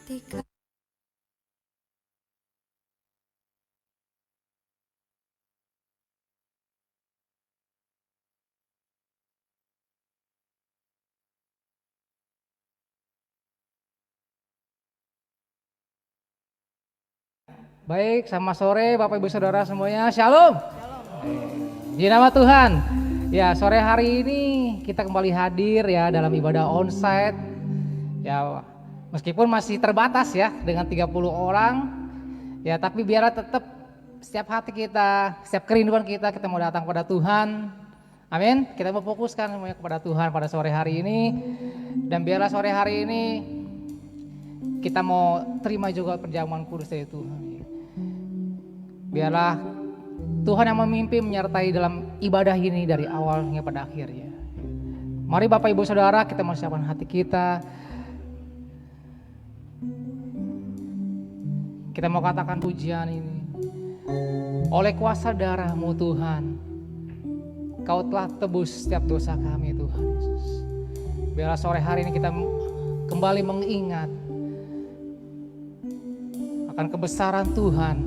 ketika Baik, sama sore Bapak Ibu Saudara semuanya, Shalom. Di nama Tuhan. Ya, sore hari ini kita kembali hadir ya dalam ibadah onsite. Ya, meskipun masih terbatas ya dengan 30 orang. Ya, tapi biarlah tetap setiap hati kita, setiap kerinduan kita mau datang pada Tuhan. Amin. Kita mau fokuskan semuanya kepada Tuhan pada sore hari ini. Dan biarlah sore hari ini kita mau terima juga perjamuan kudus dari Tuhan. Biarlah Tuhan yang memimpin menyertai dalam ibadah ini dari awalnya pada akhirnya. Mari Bapak Ibu Saudara, kita mau siapkan hati kita. Kita mau katakan pujian ini. Oleh kuasa darah-Mu Tuhan, Kau telah tebus setiap dosa kami Tuhan Yesus. Biarlah sore hari ini kita kembali mengingat akan kebesaran Tuhan,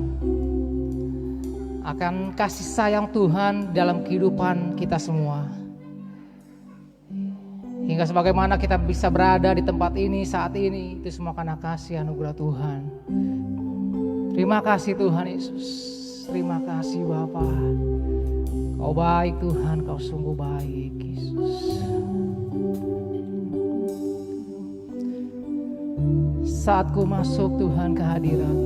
akan kasih sayang Tuhan dalam kehidupan kita semua. Hingga sebagaimana kita bisa berada di tempat ini saat ini, itu semua karena kasih anugerah Tuhan. Terima kasih Tuhan Yesus. Terima kasih Bapa. Kau baik Tuhan, Kau sungguh baik Yesus. Saat ku masuk Tuhan ke hadirat,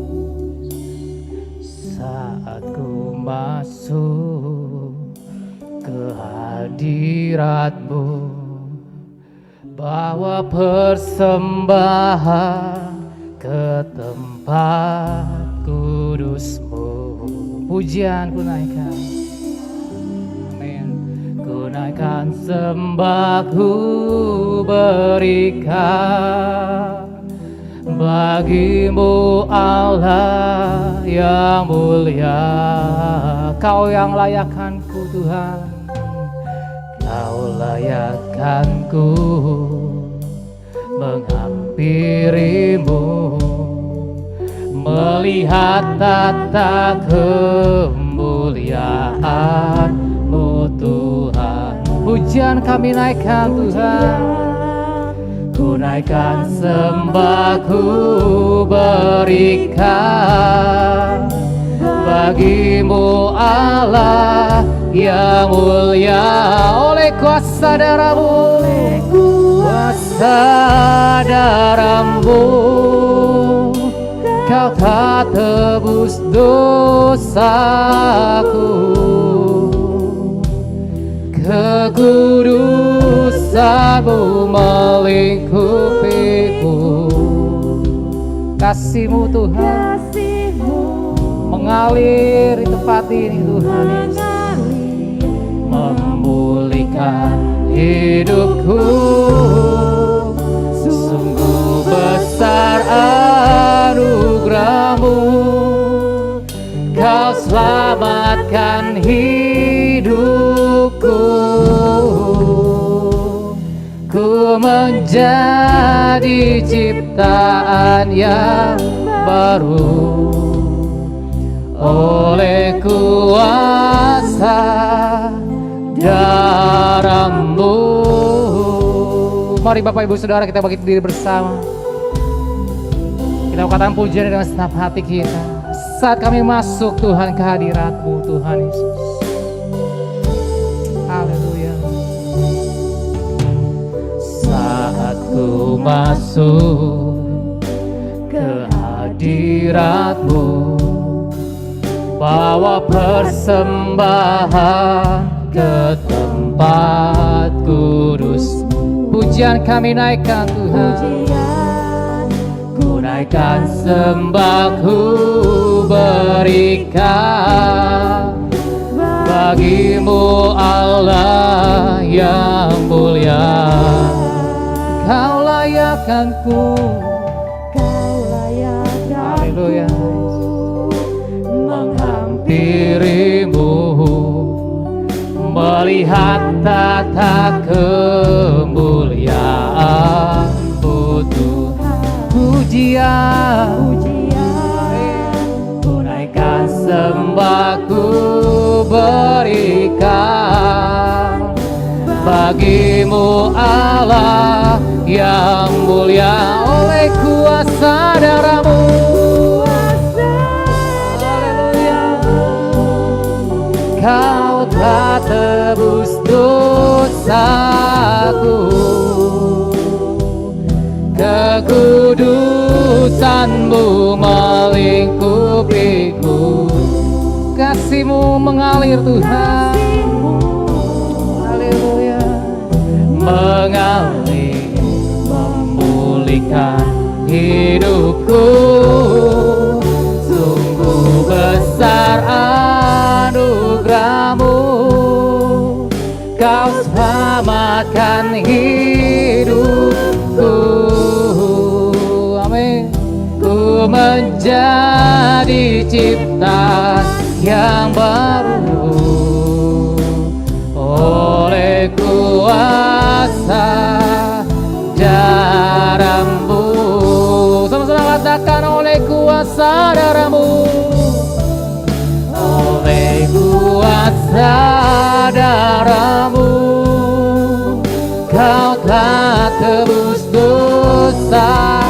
saat ku masuk ke hadirat-Mu, bawa persembahan ke tempat kudus-Mu. Pujian ku naikkan, amin. Ku naikkan sembah, ku berikan bagi-Mu Allah yang mulia. Kau yang layakkanku Tuhan, Kau layakkanku menghampiri-Mu, melihat tata kemuliaan-Mu Tuhan. Pujian kami naikkan Tuhan. Ku naikkan sembah, ku berikan bagi-Mu Allah yang mulia. Oleh kuasa darah-Mu, kuasa darah-Mu, Kau telah tebus dosaku. Kekudusan-Mu melingkupiku. Kasih-Mu Tuhan mengalir di tempat ini Tuhan Yesus, memulihkan hidupku. Sungguh besar anugerah-Mu, Kau selamatkan hidupku. Ku menjadi ciptaan yang baru oleh kuasa darah-Mu. Mari Bapak Ibu Saudara, kita bangkit berdiri bersama. Kita katakan pujian dengan segenap hati kita saat kami masuk Tuhan ke hadirat-Mu Tuhan Yesus. Haleluya. Saat ku masuk ke hadirat-Mu, bawa persembahan ke tempat kudus. Pujian kami naikkan Tuhan. Ku naikkan sembah, ku berikan bagi-Mu Allah yang mulia. Kau layakkanku, haleluya, menghampiri-Mu, melihat tata kemuliaan-Mu Tuhan. pujian, naikkan sembahku berikan bagimu Allah yang mulia oleh kuasa darahmu. Haleluya, kau telah tebus dosaku, kekudusanmu melingkupiku, kasihmu mengalir Tuhan. Haleluya, mengalir memulihkan hidupku, sungguh besar anugerahmu, kau selamatkan hidupku. Amin. Ku menjadi ciptaan yang baru oleh kuasa darahmu. Sama-sama katakan, oleh kuasa darahmu, oleh kuasa darahmu, kau telah tebus dosaku,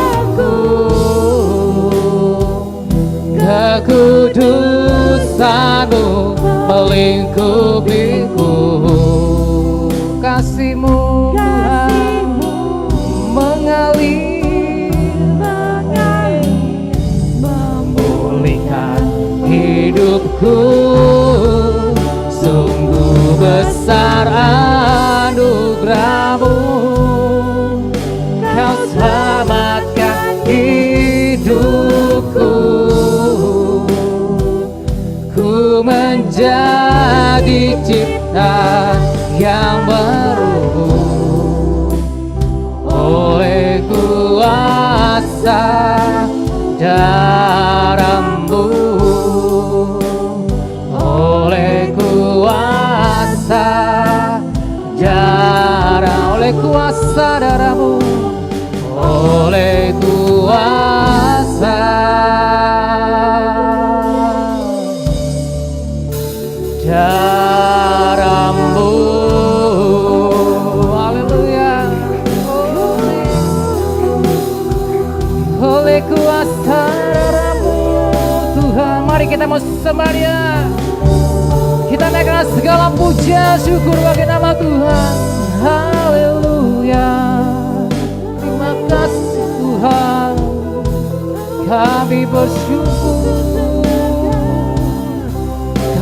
kekudusanmu melingkupiku, kasihmu Tuhan mengalir memulihkan hidupku, sungguh besar anugerahmu, kau selamatkan hidupku, ku menjadi ciptaan yang baru oleh kuasa darahmu, oleh kuasa darah, oleh kuasa darahmu, oleh kuasa darahmu. Haleluya, oleh kuasa darahmu Tuhan. Mari kita mau sembah Dia, kita naikkan segala puja syukur bagi nama Tuhan. Haleluya, terima kasih Tuhan, kami bersyukur,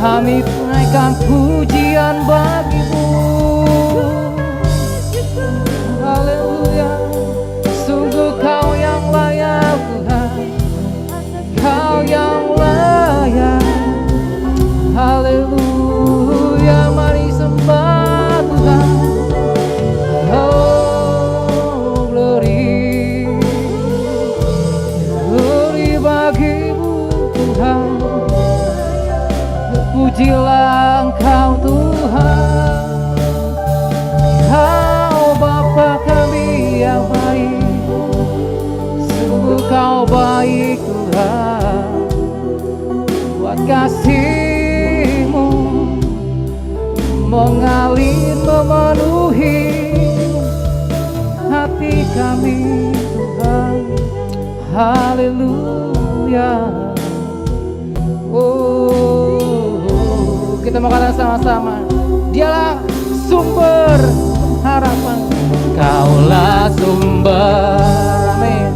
kami naikkan pujian bagimu. Haleluya, sungguh kau yang layak Tuhan, kau yang layak. Haleluya, mari sembah Tuhan. Oh glory, glory bagimu Tuhan. Pujilah Engkau Tuhan, Kau Bapa kami yang baik, sungguh Kau baik Tuhan. Buat kasih-Mu mengalir memenuhi hati kami Tuhan. Haleluya. Kita mau katakan sama-sama, Dialah sumber harapan, Kaulah sumber, amin,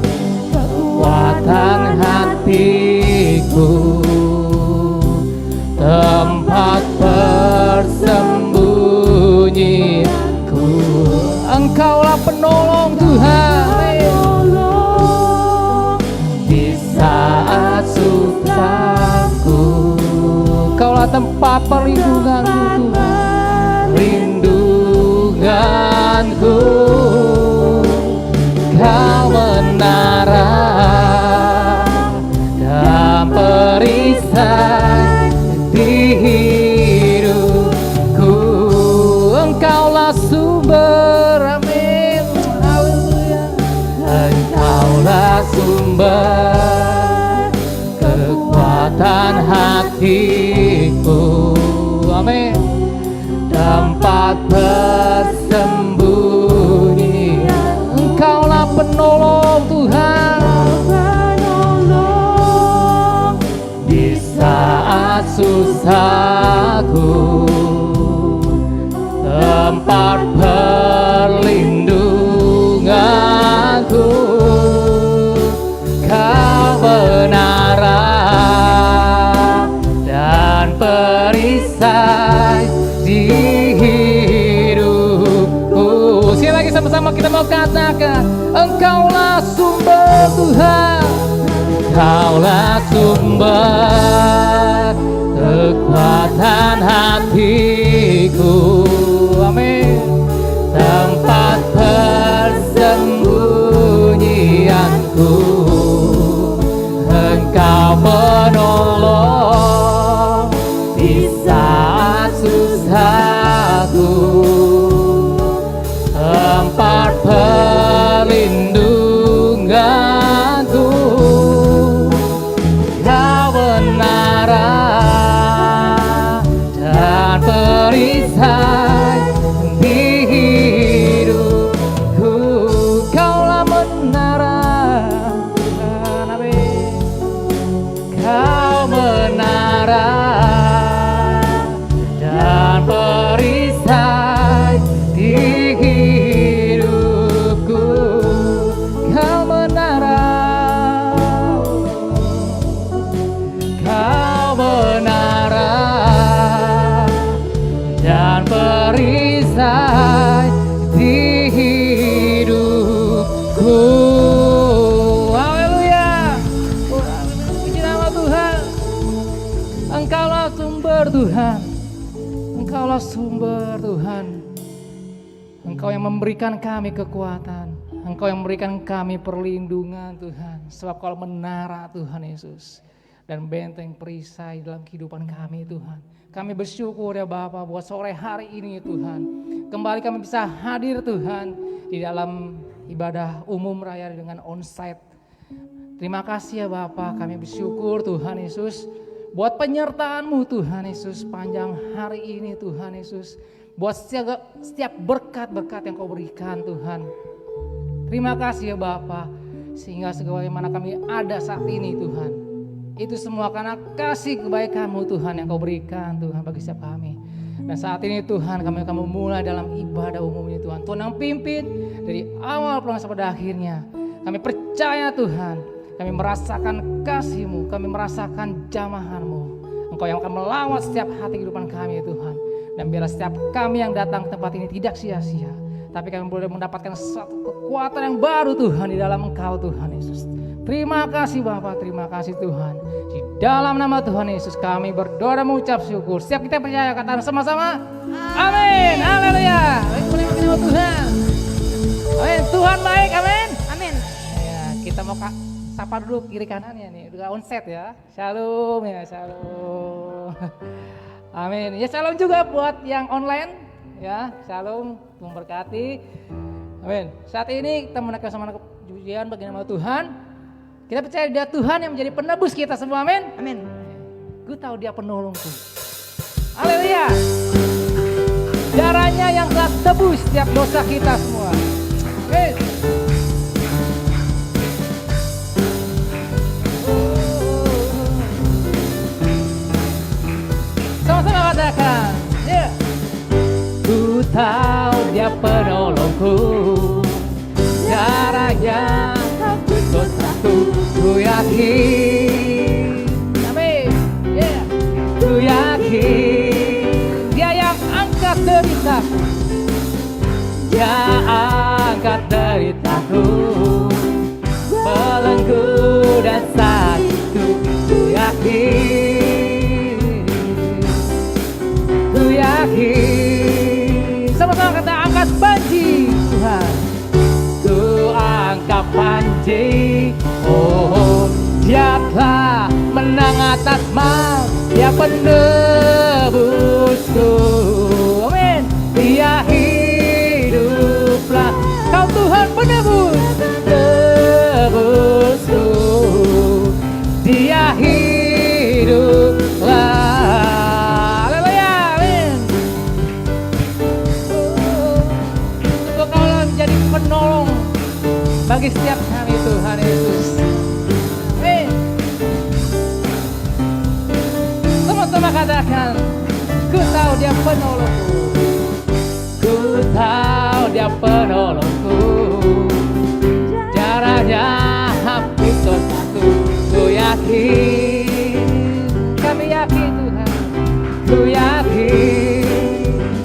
kekuatan hatiku, tempat persembunyiku. Engkaulah penolong Tuhan, di saat susahku. Kaulah tempat perlindunganku Tuhan, perlindunganku. Kau menara dan perisai di hidupku. Engkaulah sumber, amin, haleluya. Engkaulah sumber kekuatan hatiku. Amin. Tempat persembunyian, Engkaulah penolong Tuhan, di saat susahku. Tempat perlindunganku, Kau menara dan perisai di hidupku. Sekali lagi sama-sama kita mau katakan, Engkaulah sumber Tuhan, Engkaulah sumber kekuatan hatiku. Amin. Tempat persembunyianku, Engkau menolong di saat susahku. Tempat perlindunganku, Kau menara dan perisai di hidupku. Kaulah menara, Kau menara dan perisai di hidupku. Kau menara, Kau menara dan perisai di hidupku. Haleluya. Puji nama Tuhan. Engkaulah sumber Tuhan, Engkaulah sumber Tuhan. Engkau yang memberikan kami kekuatan, Engkau yang memberikan kami perlindungan Tuhan. Sebab Kau menara Tuhan Yesus dan benteng perisai dalam kehidupan kami Tuhan. Kami bersyukur ya Bapa buat sore hari ini Tuhan. Kembali kami bisa hadir Tuhan di dalam ibadah umum raya dengan onsite. Terima kasih ya Bapa, kami bersyukur Tuhan Yesus buat penyertaan-Mu Tuhan Yesus panjang hari ini Tuhan Yesus. Buat setiap berkat-berkat yang Kau berikan Tuhan. Terima kasih ya Bapa, sehingga sebagaimana kami ada saat ini Tuhan, itu semua karena kasih kebaikan-Mu Tuhan yang Kau berikan Tuhan bagi setiap kami. Dan saat ini Tuhan kami akan memulai dalam ibadah umum ini Tuhan. Tuhan yang pimpin dari awal pulang sampai akhirnya. Kami percaya Tuhan, kami merasakan kasih-Mu, kami merasakan jamahan-Mu. Engkau yang akan melawat setiap hati kehidupan kami Tuhan. Dan biarlah setiap kami yang datang ke tempat ini tidak sia-sia, tapi kami boleh mendapatkan satu kekuatan yang baru Tuhan di dalam Engkau Tuhan Yesus. Terima kasih Bapa, terima kasih Tuhan. Di dalam nama Tuhan Yesus kami berdoa dan mengucap syukur. Siap kita percaya katakan sama-sama. Amin. Haleluya. Baik, boleh pakai nama Tuhan. Amin. Tuhan baik. Amin. Amin. Ya, kita mau sapa dulu kiri kanannya nih. Udah onsite ya. Shalom ya, shalom. Amin. Ya shalom juga buat yang online. Ya, shalom. Tuhan berkati. Amin. Saat ini kita menaikkan sama pujian bagi nama Tuhan. Kita percaya dia Tuhan yang menjadi penebus kita semua, amin. Amin. Gue tahu dia penolongku. Haleluya. Darahnya yang telah tebus setiap dosa kita semua. Amin. Sama-sama katakan. Yeah. Ku tahu dia penolongku. Darahnya dosaku ku yakin, amin, yeah. Ku yakin dia yang angkat deritaku, dia angkat deritaku, belenggu dan sakitku, ku yakin, sama-sama kata angkat banji Tuhan. Angkat panji, oh dia telah menang atas maut, dia penebusku, amin. Dia hiduplah, Kau Tuhan penebus, tebusku, hiduplah. Haleluya, amin. Untuk Kau menjadi penolong bagi setiap kami Tuhan Yesus. Amin. Sama-sama katakan, ku tahu Dia penolongku. Ku tahu Dia penolongku. Caranya hapus dosaku. Ku yakin, kami yakin Tuhan. Ku yakin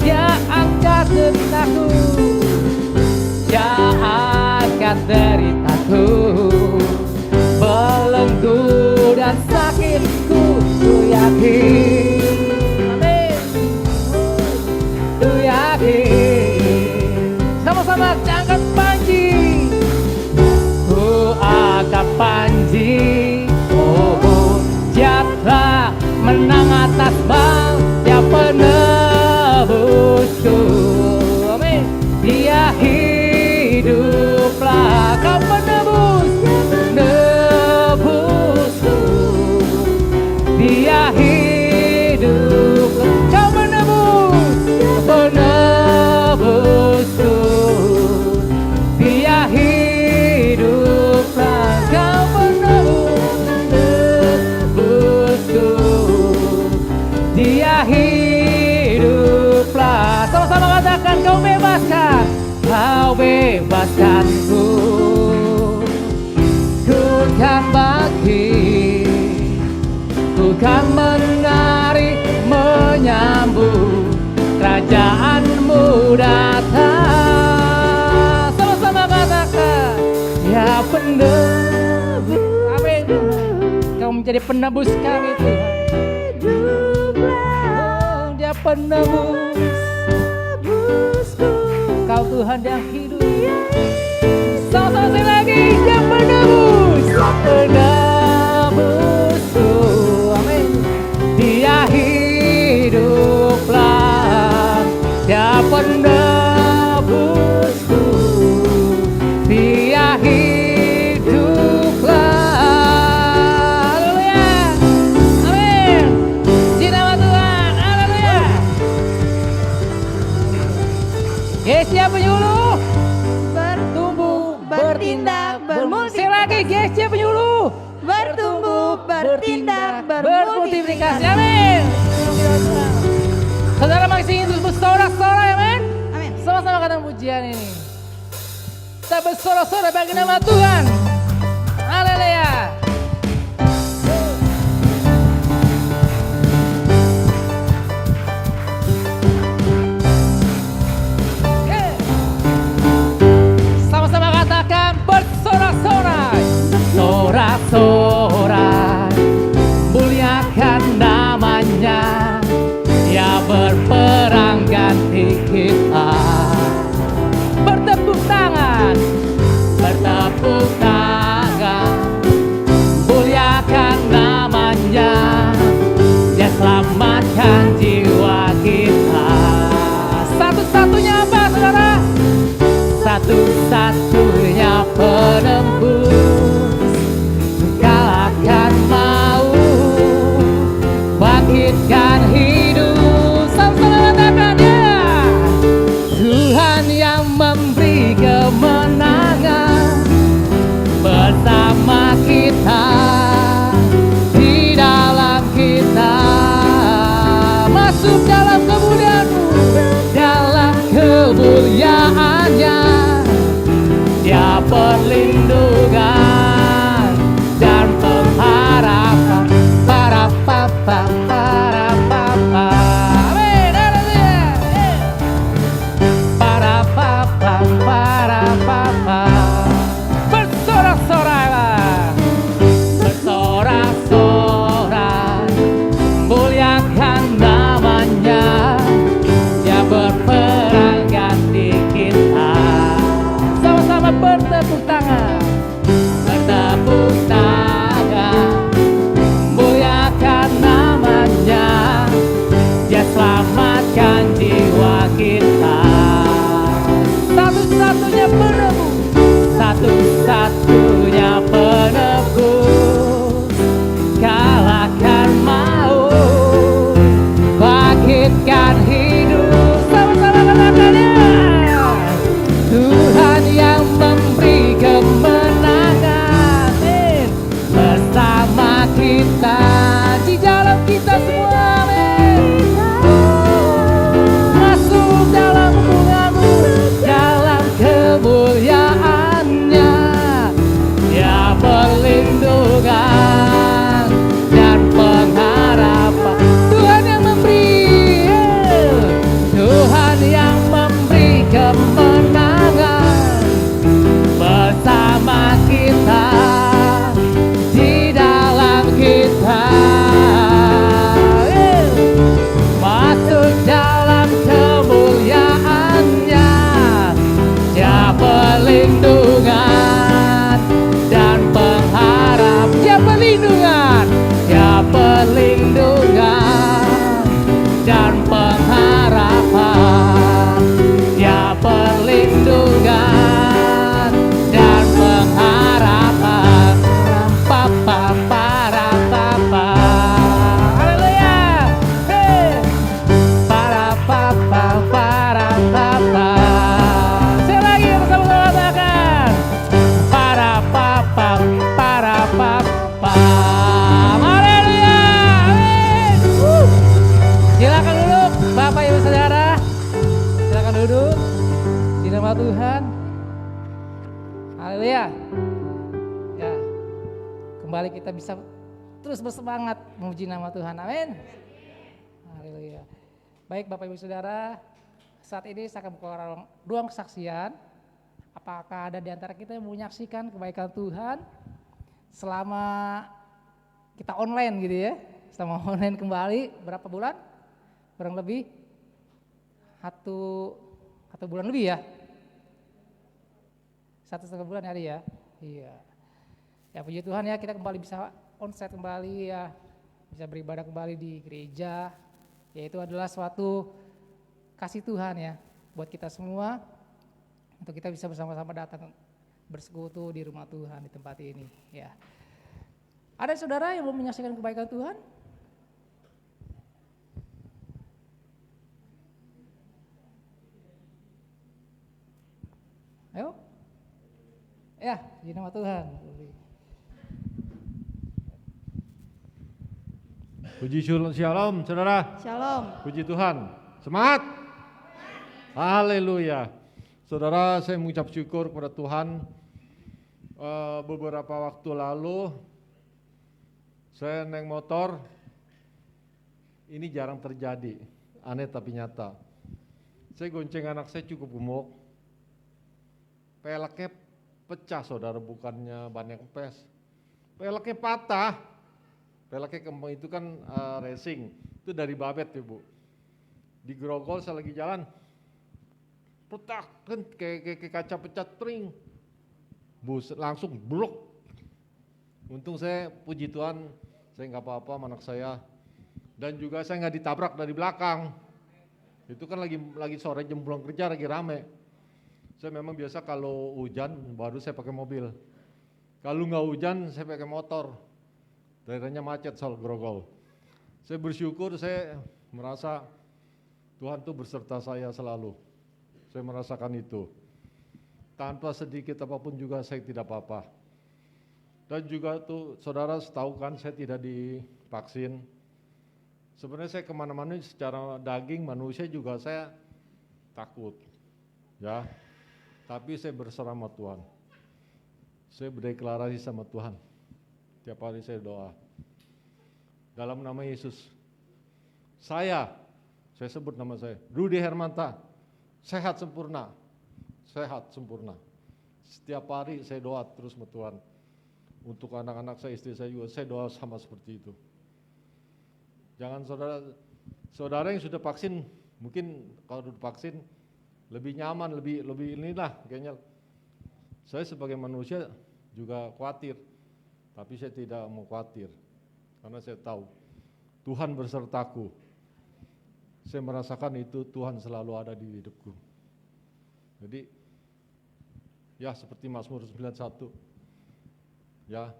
Dia angkat deritaku. Dia angkat deritaku. Belenggu dan sakitku. Ku yakin. Amin. Ku yakin. Sama-sama angkat panji. Ku angkat panji. Oh, Dia telah menang atas bal. Dia penebusku. Amin. Dia hiduplah. Kau penebus. Nebusku. Dia hidup. Kau menebus. Penebusku. Dia hiduplah. Kau penebusku. Dia hiduplah. Sama-sama katakan, Kau bebaskan. Kau bebaskanku. Ku kan bangkit. Ku kan menari menyambut Kerajaan-Mu datang. Sama-sama katakan, Ya penebus. Amin. Kau menjadi penebus kami Tuhan. Oh, Dia penebus. Kau Tuhan yang hidup. Sama-sama sekali lagi, Dia penebus. Penebusku. Amin. Dia hiduplah. Dia penebusku. Dia hiduplah. Haleluya. Amin. Di nama Tuhan. Haleluya. Gesya penyuluh. Bertumbuh, bertindak, bermultiplikasi. Sekali lagi, Gesya penyuluh. Bertumbuh, bertindak, bermultiplikasi. Amin. Saudara masih ingin bersorak-sorai, amin? Amin. Sama-sama katakan pujian ini. Kita bersorak-sorai bagi nama Tuhan. Haleluya. Sama-sama katakan bersorak-sorai. Sorak-sorai, muliakan namanya. Dia berperang ganti kita. Bertepuk tangan, bertepuk tangan. Ya, kembali kita bisa terus bersemangat memuji nama Tuhan. Amin. Haleluya. Baik Bapak Ibu Saudara, saat ini saya akan buka ruang kesaksian. Apakah ada di antara kita yang mau menyaksikan kebaikan Tuhan selama kita online gitu ya? Selama online kembali berapa bulan? Kurang lebih satu bulan lebih ya? 1,5 bulan ya, ya? Iya. Ya puji Tuhan ya, kita kembali bisa onsite kembali ya, bisa beribadah kembali di gereja. Ya itu adalah suatu kasih Tuhan ya buat kita semua, untuk kita bisa bersama-sama datang bersekutu di rumah Tuhan di tempat ini ya. Ada saudara yang mau menyaksikan kebaikan Tuhan? Ayo. Ya, di nama Tuhan. Puji shalom saudara. Shalom. Puji Tuhan. Semangat. Haleluya. Saudara, saya mengucap syukur kepada Tuhan. Beberapa waktu lalu saya naik motor. Ini jarang terjadi. Aneh tapi nyata. Saya gonceng anak saya cukup gemuk. Peleknya pecah saudara, bukannya ban yang kempes. Peleknya patah. Peleknya kembang itu kan racing. Itu dari babet ya Bu. Di Grogol saya lagi jalan. Petak kan kayak kaca pecah tring. Bus langsung blok. Untung saya puji Tuhan saya nggak apa-apa sama anak saya. Dan juga saya nggak ditabrak dari belakang. Itu kan lagi sore jam pulang kerja lagi rame. Saya memang biasa kalau hujan baru saya pakai mobil. Kalau nggak hujan saya pakai motor. Daerahnya macet soal Grogol. Saya bersyukur, saya merasa Tuhan tuh berserta saya selalu. Saya merasakan itu. Tanpa sedikit apapun juga saya tidak apa-apa. Dan juga tuh saudara tahu kan saya tidak divaksin. Sebenarnya saya kemana-mana secara daging manusia juga saya takut. Ya. Tapi saya berserah sama Tuhan. Saya berdeklarasi sama Tuhan. Tiap hari saya doa. Dalam nama Yesus. Saya sebut nama saya, Rudy Hermanta. Sehat sempurna. Sehat sempurna. Setiap hari saya doa terus sama Tuhan. Untuk anak-anak saya, istri saya juga, saya doa sama seperti itu. Jangan saudara yang sudah vaksin, mungkin kalau sudah vaksin, lebih nyaman, lebih inilah kayaknya. Saya sebagai manusia juga khawatir, tapi saya tidak mau khawatir, karena saya tahu Tuhan bersertaku. Saya merasakan itu Tuhan selalu ada di hidupku. Jadi, ya seperti Mazmur 91, ya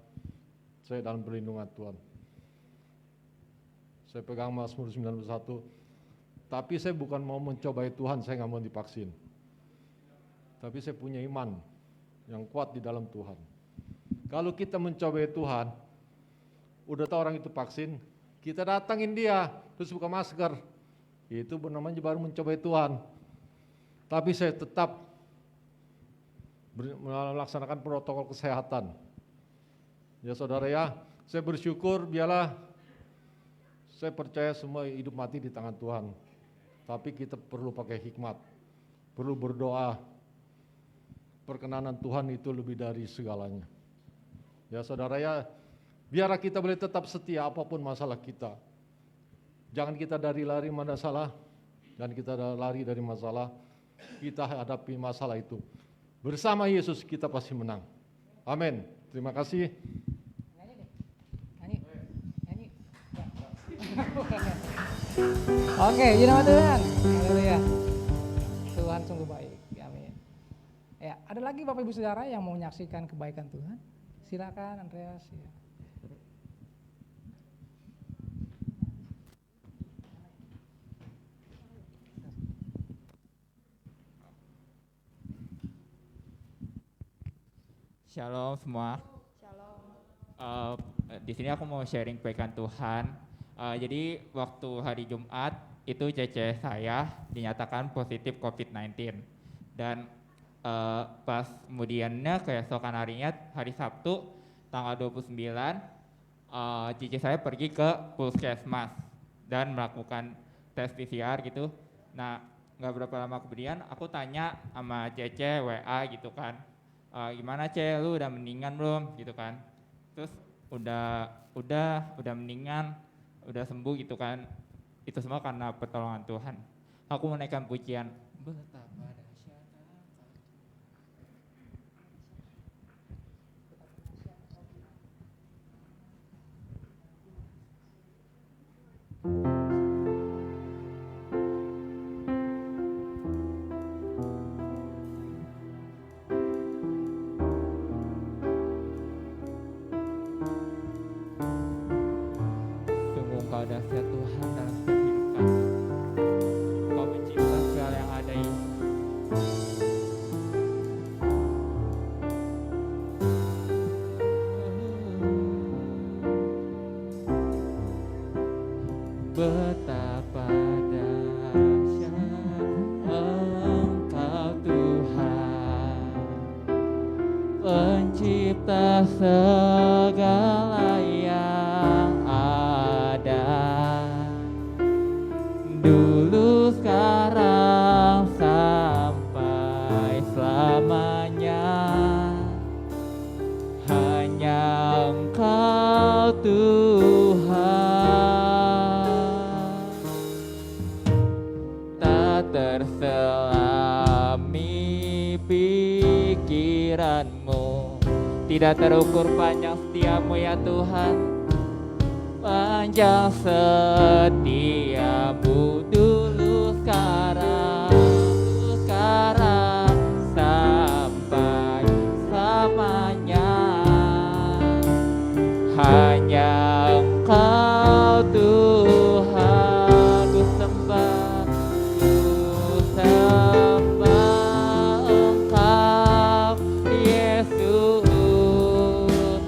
saya dalam perlindungan Tuhan. Saya pegang Mazmur 91, tapi saya bukan mau mencobai Tuhan, saya nggak mau divaksin. Tapi saya punya iman yang kuat di dalam Tuhan. Kalau kita mencobai Tuhan, udah tahu orang itu vaksin, kita datangin dia, terus buka masker. Itu namanya baru mencobai Tuhan. Tapi saya tetap melaksanakan protokol kesehatan. Ya saudara ya, saya bersyukur biarlah saya percaya semua hidup mati di tangan Tuhan. Tapi kita perlu pakai hikmat, perlu berdoa. Perkenanan Tuhan itu lebih dari segalanya. Ya saudara ya, biar kita boleh tetap setia apapun masalah kita. Jangan kita lari masalah, dan kita lari dari masalah, kita hadapi masalah itu. Bersama Yesus kita pasti menang. Amin. Terima kasih. Nyanyi. Oke, puji nama Tuhan. Haleluya. Tuhan sungguh baik. Amin. Ya, ada lagi Bapak Ibu Saudara yang mau menyaksikan kebaikan Tuhan? Silakan Andreas. Ya. Shalom semua. Shalom. Di sini aku mau sharing kebaikan Tuhan. Jadi waktu hari Jumat itu cece saya dinyatakan positif COVID-19 dan pas kemudiannya keesokan harinya hari Sabtu tanggal 29 cici saya pergi ke puskesmas dan melakukan tes PCR gitu. Nah nggak berapa lama kemudian aku tanya sama Cece WA gitu kan, gimana Ce, lu udah mendingan belum gitu kan. Terus udah mendingan, udah sembuh gitu kan. Itu semua karena pertolongan Tuhan. Aku menaikkan pujian betapa dahsyat. Sungguh Engkau dahsyat Tuhan dalam setiap hidup kami. Engkau mencipta segala yang ada ini. Betapa dahsyat Engkau Tuhan, pencipta segala yang ada, dulu sekarang sampai selamanya. Hanya Engkau Tuhan, tak terselami pikiranmu, tidak terukur panjang setiamu ya Tuhan. Panjang setiamu dulu sekarang sampai selamanya. Hanya Engkau Tuhan ku sembah Engkau Yesus.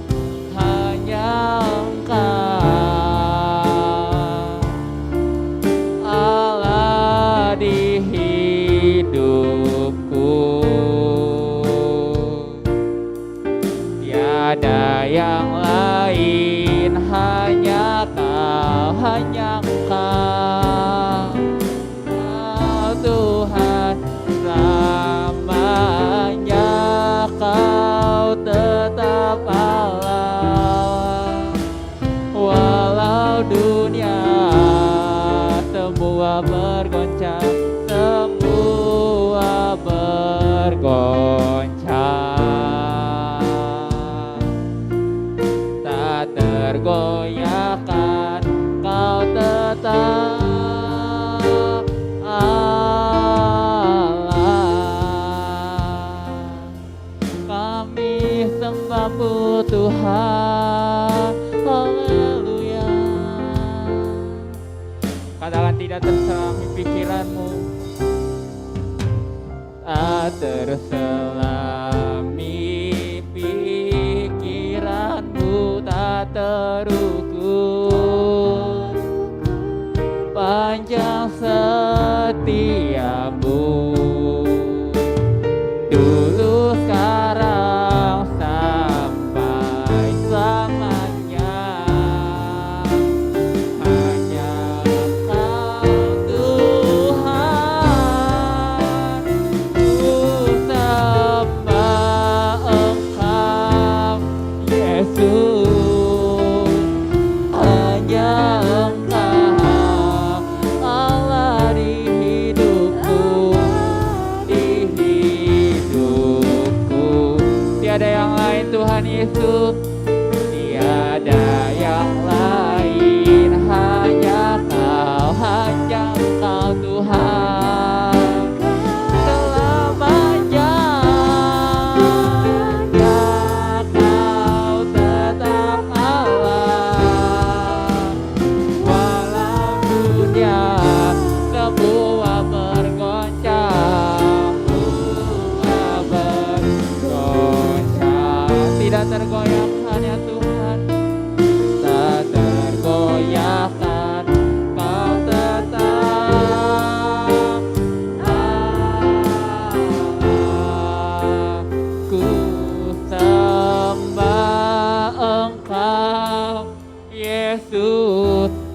Hanya Engkau Allah di hidupku, tiada yang lain, hanya Kau, hanya Engkau, Kau Tuhan selamanya. Kau tetap Allah, walau dunia semua bergoncang, semua bergoncang, tak tergoyahkan. Kau tetap Allah. Kami sembah-Mu Tuhan, haleluya. Katakan tidak terselami pikiran-Mu, tak terselami pikiran-Mu, tak terukur panjang setiamu, dulu sekarang sampai selamanya. Hanya Kau Tuhan, ku sembah Engkau Yesus. Hanya Engkau Allah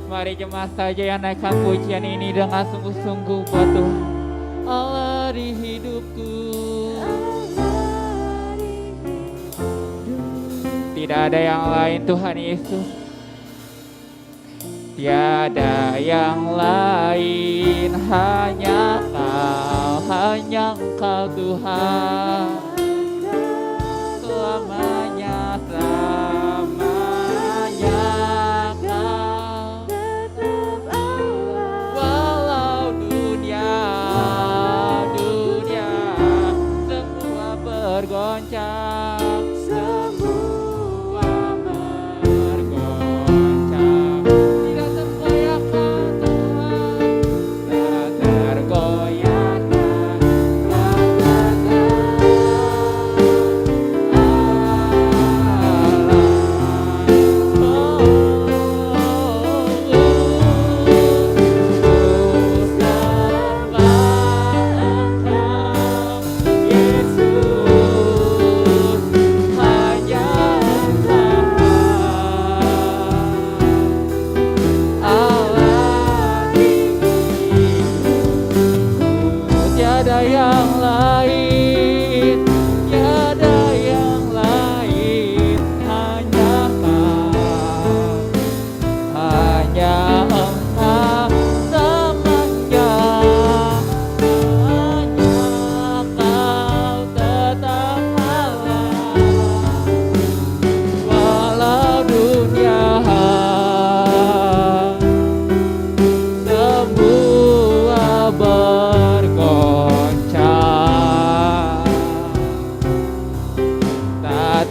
Mari jemaat saja yang naikkan pujian ini dengan sungguh-sungguh buat Tuhan. Allah di hidupku. Tidak ada yang lain Tuhan Yesus. Tiada yang lain, hanya Engkau Tuhan. Selamanya Kau. Walau dunia semua bergoncang.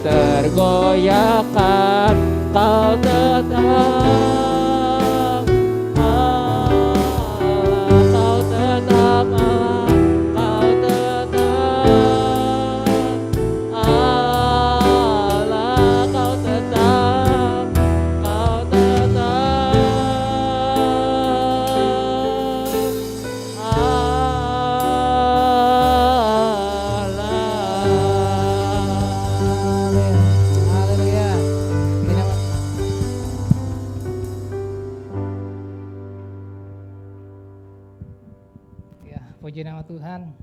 Tergoyahkan, Kau tetap Allah, Kau tetap Allah, Kau tetap Puji nama Tuhan,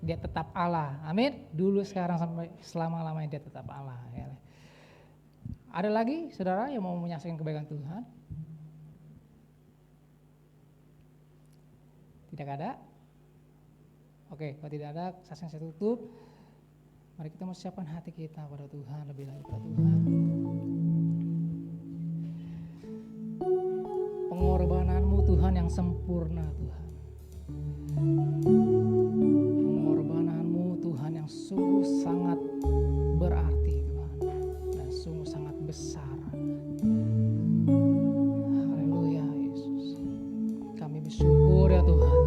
dia tetap Allah. Amin. Dulu, sekarang, sampai selama-lamanya dia tetap Allah. Ya. Ada lagi saudara yang mau menyaksikan kebaikan Tuhan? Tidak ada? Oke, kalau tidak ada, saksikan saya tutup. Mari kita mau siapkan hati kita pada Tuhan, lebih lagi pada Tuhan. Pengorbananmu Tuhan yang sempurna Tuhan. Pengorbananmu Tuhan yang sungguh sangat berarti Tuhan, dan sungguh sangat besar. Haleluya Yesus. Kami bersyukur ya Tuhan.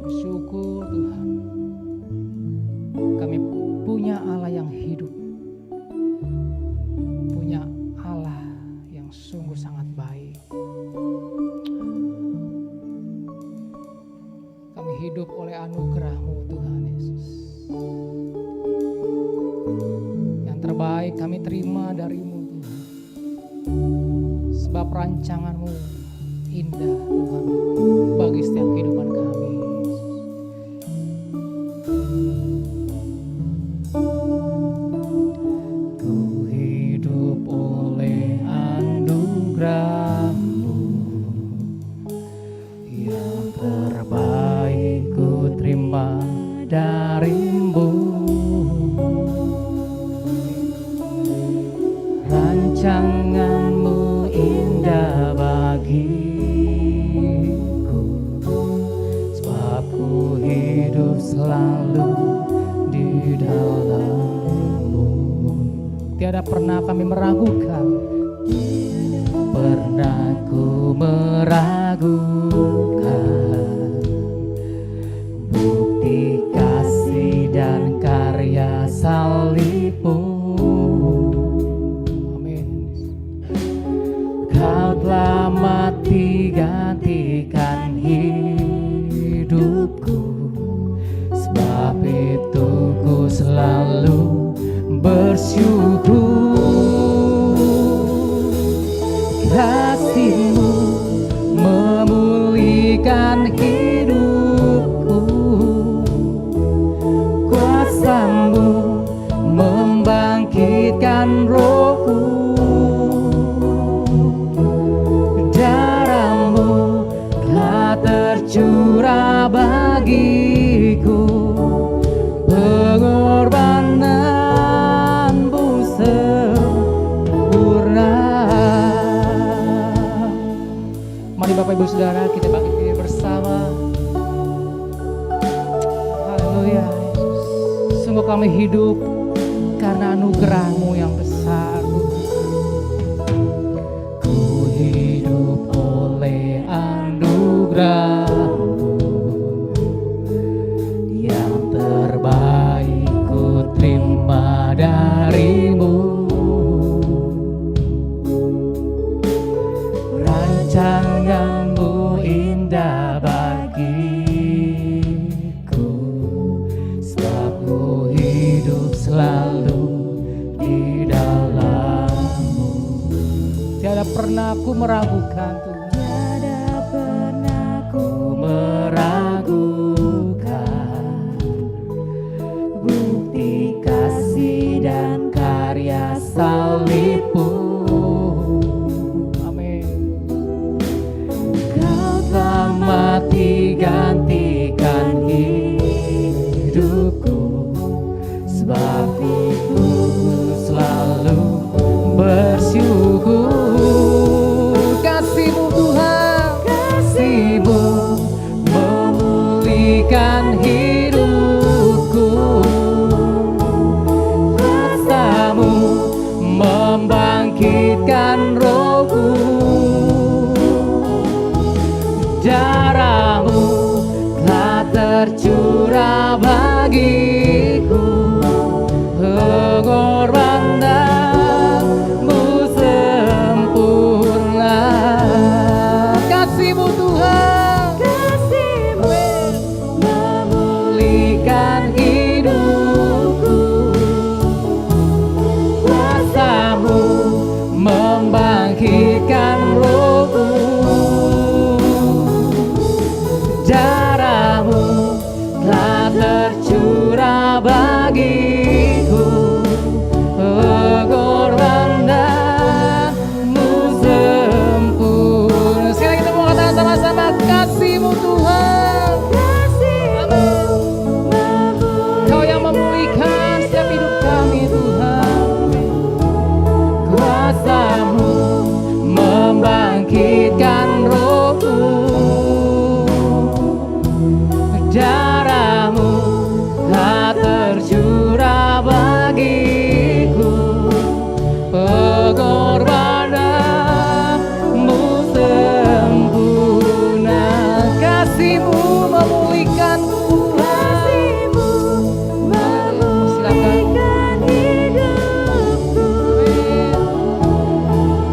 Bersyukur Tuhan. Kami punya Allah yang hidup. Punya Allah yang sungguh sangat baik. Kami hidup oleh anugerah-Mu Tuhan Yesus. Yang terbaik kami terima dari-Mu Tuhan. Sebab rancangan-Mu indah Tuhan bagi setiap kehidupan kami. Ku hidup oleh anugerah-Mu, yang terbaik ku terima dari-Mu. Rancangan-Mu indah bagiku, sebab ku hidup selalu di dalam-Mu. Tiada pernah kami meragukan, pernah ku meragukan bukti kasih dan karya salib-Mu. Kau telah mati gantikan hidupku, sebab itu ku selalu bersyukur. Bapak Ibu Saudara, kita bangkit diri bersama. Haleluya Yesus. Sungguh kami hidup karena anugerah-Mu yang besar. Ku hidup oleh anugerah-Mu, yang terbaik ku terima dari-Mu. Rancangan-Mu indah bagiku, sebab ku hidup selalu di dalam-Mu. Tiada pernah ku meragukan Tuhan, tiada pernah ku meragukan bukti kasih dan karya salib-Mu. Mati gantikan hidupku, sebab ku selalu bersyukur. Kasih-Mu Tuhan, kasih-Mu memulihkan hidupku, kuasa-Mu membangkitkan rohku. Darah-Mu telah tercurah bagiku, pengorbanan-Mu sempurna. Kasih-Mu Tuhan, kasih-Mu memulihkan hidupku, kuasa-Mu membangkitkan rohku. Darah-Mu telah tercurah bagiku, pengorbanan-Mu sempurna. Sekali lagi kita mau katakan sama-sama, kasih-Mu Tuhan, kasih-Mu, Kau yang memulihkan setiap hidup kami Tuhan. Kuasa-Mu membangkitkan rohku, darah-Mu telah tercurah bagiku, pengorbanan-Mu sempurna. Kasih-Mu memulihkan Tuhan, memulihkan hidupku,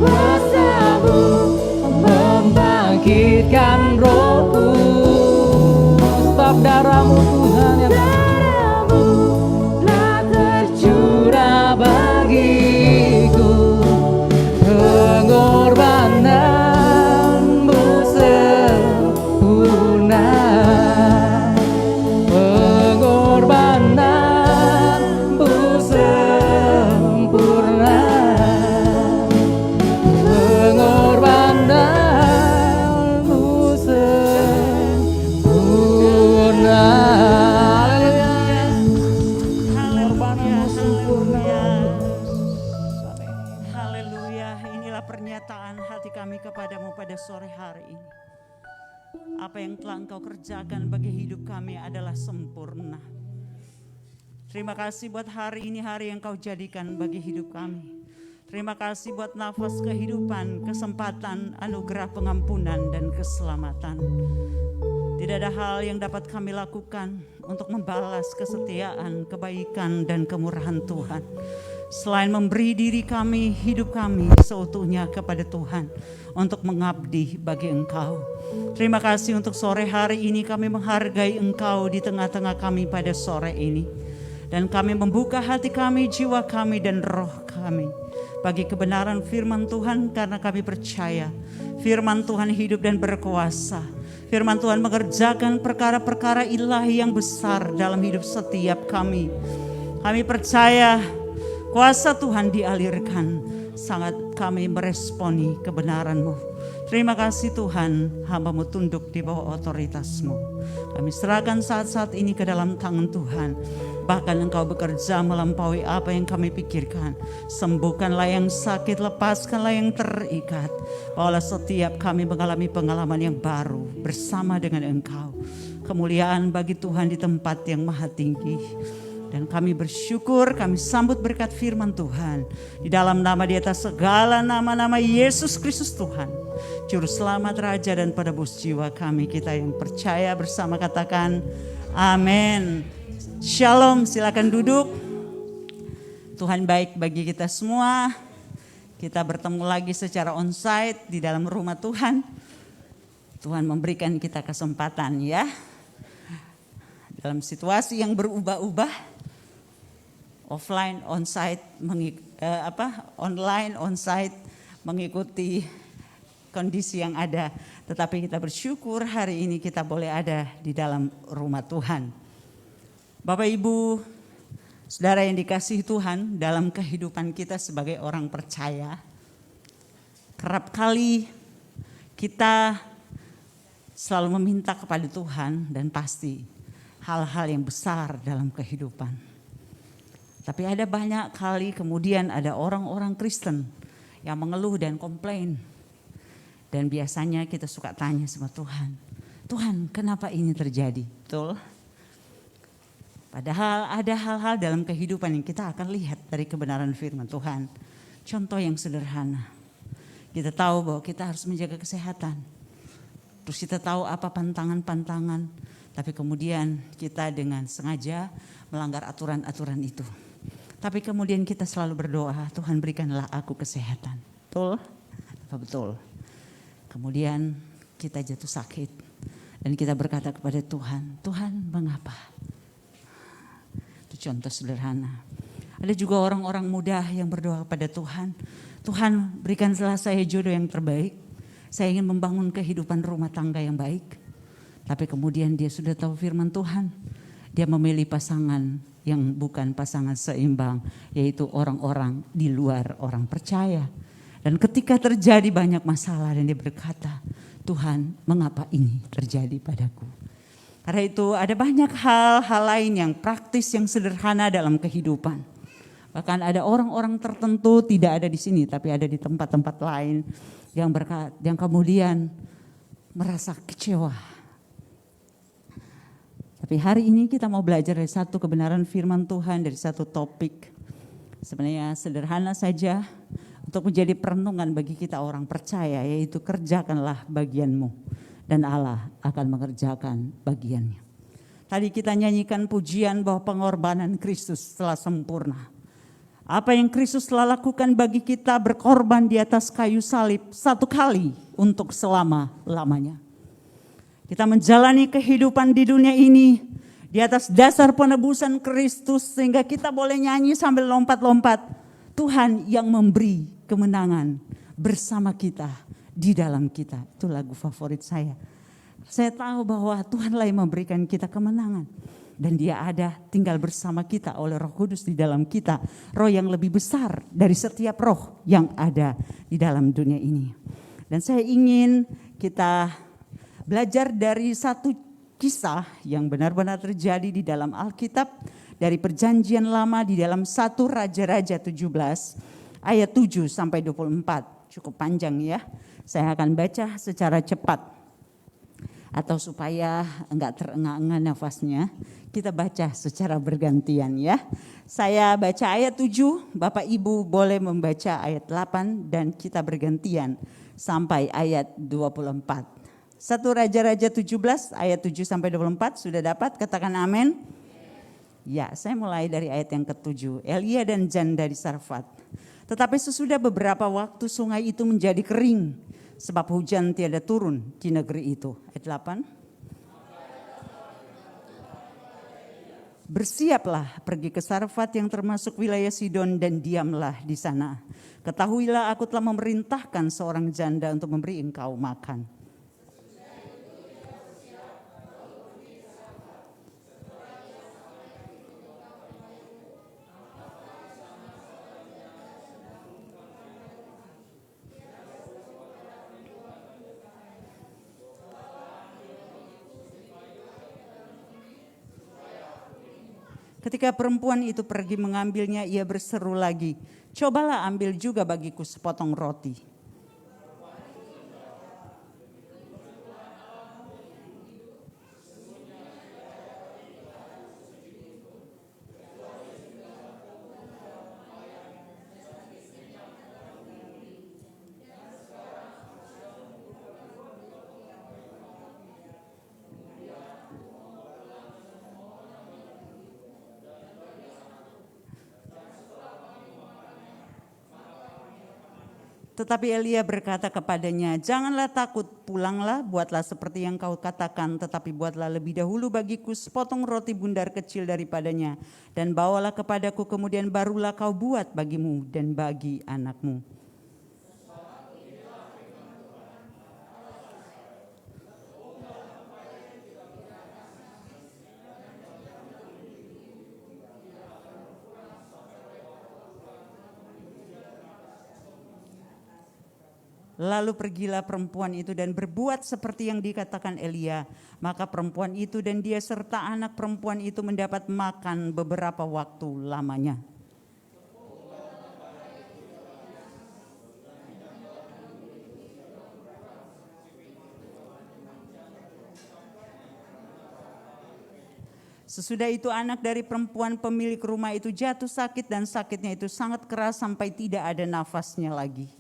kuasa-Mu membangkitkan rohku. Darah-Mu Tuhan yang darah-Mu telah tercurah bagiku, pengorbanan-Mu sempurna, pengorbanan-Mu sempurna, pengorbanan-Mu sempurna. Pernyataan hati kami kepadamu pada sore hari ini. Apa yang telah Engkau kerjakan bagi hidup kami adalah sempurna. Terima kasih buat hari ini, hari yang Kau jadikan bagi hidup kami. Terima kasih buat nafas kehidupan, kesempatan, anugerah pengampunan dan keselamatan. Tidak ada hal yang dapat kami lakukan untuk membalas kesetiaan, kebaikan dan kemurahan Tuhan, selain memberi diri kami, hidup kami seutuhnya kepada Tuhan untuk mengabdi bagi Engkau. Terima kasih untuk sore hari ini kami menghargai Engkau di tengah-tengah kami pada sore ini. Dan kami membuka hati kami, jiwa kami dan roh kami bagi kebenaran firman Tuhan, karena kami percaya firman Tuhan hidup dan berkuasa. Firman Tuhan mengerjakan perkara-perkara ilahi yang besar dalam hidup setiap kami. Kami percaya kuasa Tuhan dialirkan, sangat kami meresponi kebenaran-Mu. Terima kasih Tuhan, hamba-Mu tunduk di bawah otoritas-Mu. Kami serahkan saat-saat ini ke dalam tangan Tuhan. Bahkan Engkau bekerja melampaui apa yang kami pikirkan. Sembuhkanlah yang sakit, lepaskanlah yang terikat. Bahwa setiap kami mengalami pengalaman yang baru bersama dengan Engkau. Kemuliaan bagi Tuhan di tempat yang maha tinggi. Dan kami bersyukur, kami sambut berkat firman Tuhan. Di dalam nama di atas segala nama-nama Yesus Kristus Tuhan. Juru selamat Raja dan penebus jiwa kami. Kita yang percaya bersama katakan amin. Shalom, silakan duduk. Tuhan baik bagi kita semua. Kita bertemu lagi secara onsite di dalam rumah Tuhan. Tuhan memberikan kita kesempatan ya. Dalam situasi yang berubah-ubah. Offline, onsite, online, onsite, mengikuti kondisi yang ada. Tetapi kita bersyukur hari ini kita boleh ada di dalam rumah Tuhan. Bapak Ibu, saudara yang dikasihi Tuhan, dalam kehidupan kita sebagai orang percaya, kerap kali kita selalu meminta kepada Tuhan dan pasti hal-hal yang besar dalam kehidupan. Tapi ada banyak kali kemudian ada orang-orang Kristen yang mengeluh dan komplain. Dan biasanya kita suka tanya sama Tuhan, Tuhan kenapa ini terjadi? Betul? Padahal ada hal-hal dalam kehidupan yang kita akan lihat dari kebenaran firman Tuhan. Contoh yang sederhana. Kita tahu bahwa kita harus menjaga kesehatan. Terus kita tahu apa pantangan-pantangan. Tapi kemudian kita dengan sengaja melanggar aturan-aturan itu. Tapi kemudian kita selalu berdoa, Tuhan berikanlah aku kesehatan. Betul? Apa betul? Kemudian kita jatuh sakit. Dan kita berkata kepada Tuhan, Tuhan mengapa? Itu contoh sederhana. Ada juga orang-orang muda yang berdoa kepada Tuhan. Tuhan berikanlah saya jodoh yang terbaik. Saya ingin membangun kehidupan rumah tangga yang baik. Tapi kemudian dia sudah tahu firman Tuhan. Dia memilih pasangan yang bukan pasangan seimbang, yaitu orang-orang di luar orang percaya. Dan ketika terjadi banyak masalah dan dia berkata, Tuhan mengapa ini terjadi padaku? Karena itu ada banyak hal-hal lain yang praktis yang sederhana dalam kehidupan. Bahkan ada orang-orang tertentu tidak ada di sini tapi ada di tempat-tempat lain yang kemudian merasa kecewa. Tapi hari ini kita mau belajar dari satu kebenaran firman Tuhan, dari satu topik. Sebenarnya sederhana saja untuk menjadi perenungan bagi kita orang percaya, yaitu kerjakanlah bagianmu dan Allah akan mengerjakan bagiannya. Tadi kita nyanyikan pujian bahwa pengorbanan Kristus telah sempurna. Apa yang Kristus telah lakukan bagi kita, berkorban di atas kayu salib satu kali untuk selama-lamanya. Kita menjalani kehidupan di dunia ini di atas dasar penebusan Kristus sehingga kita boleh nyanyi sambil lompat-lompat. Tuhan yang memberi kemenangan bersama kita, di dalam kita. Itu lagu favorit saya. Saya tahu bahwa Tuhanlah yang memberikan kita kemenangan. Dan dia ada tinggal bersama kita oleh Roh Kudus di dalam kita. Roh yang lebih besar dari setiap roh yang ada di dalam dunia ini. Dan saya ingin kita belajar dari satu kisah yang benar-benar terjadi di dalam Alkitab. Dari perjanjian lama di dalam 1 Raja-Raja 17 ayat 7 sampai 24. Cukup panjang ya. Saya akan baca secara cepat. Atau supaya enggak terengah-engah nafasnya. Kita baca secara bergantian ya. Saya baca ayat 7, Bapak Ibu boleh membaca ayat 8 dan kita bergantian sampai ayat 24. 1 Raja-Raja 17 ayat 7 sampai 24 sudah dapat, katakan amin. Ya, saya mulai dari ayat yang ke-7. Elia dan janda di Sarfat. Tetapi sesudah beberapa waktu sungai itu menjadi kering sebab hujan tiada turun di negeri itu. Ayat 8. Bersiaplah pergi ke Sarfat yang termasuk wilayah Sidon dan diamlah di sana. Ketahuilah aku telah memerintahkan seorang janda untuk memberi engkau makan. Ketika perempuan itu pergi mengambilnya, ia berseru lagi, "Cobalah ambil juga bagiku sepotong roti." Tetapi Elia berkata kepadanya, "Janganlah takut, pulanglah, buatlah seperti yang kau katakan, tetapi buatlah lebih dahulu bagiku sepotong roti bundar kecil daripadanya, dan bawalah kepadaku, kemudian barulah kau buat bagimu dan bagi anakmu." Lalu pergilah perempuan itu dan berbuat seperti yang dikatakan Elia. Maka perempuan itu dan dia serta anak perempuan itu mendapat makan beberapa waktu lamanya. Sesudah itu anak dari perempuan pemilik rumah itu jatuh sakit, dan sakitnya itu sangat keras sampai tidak ada nafasnya lagi.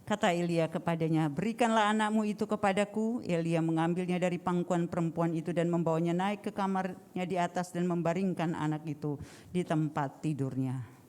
Kata Elia kepadanya, "Berikanlah anakmu itu kepadaku." Elia mengambilnya dari pangkuan perempuan itu dan membawanya naik ke kamarnya di atas dan membaringkan anak itu di tempat tidurnya.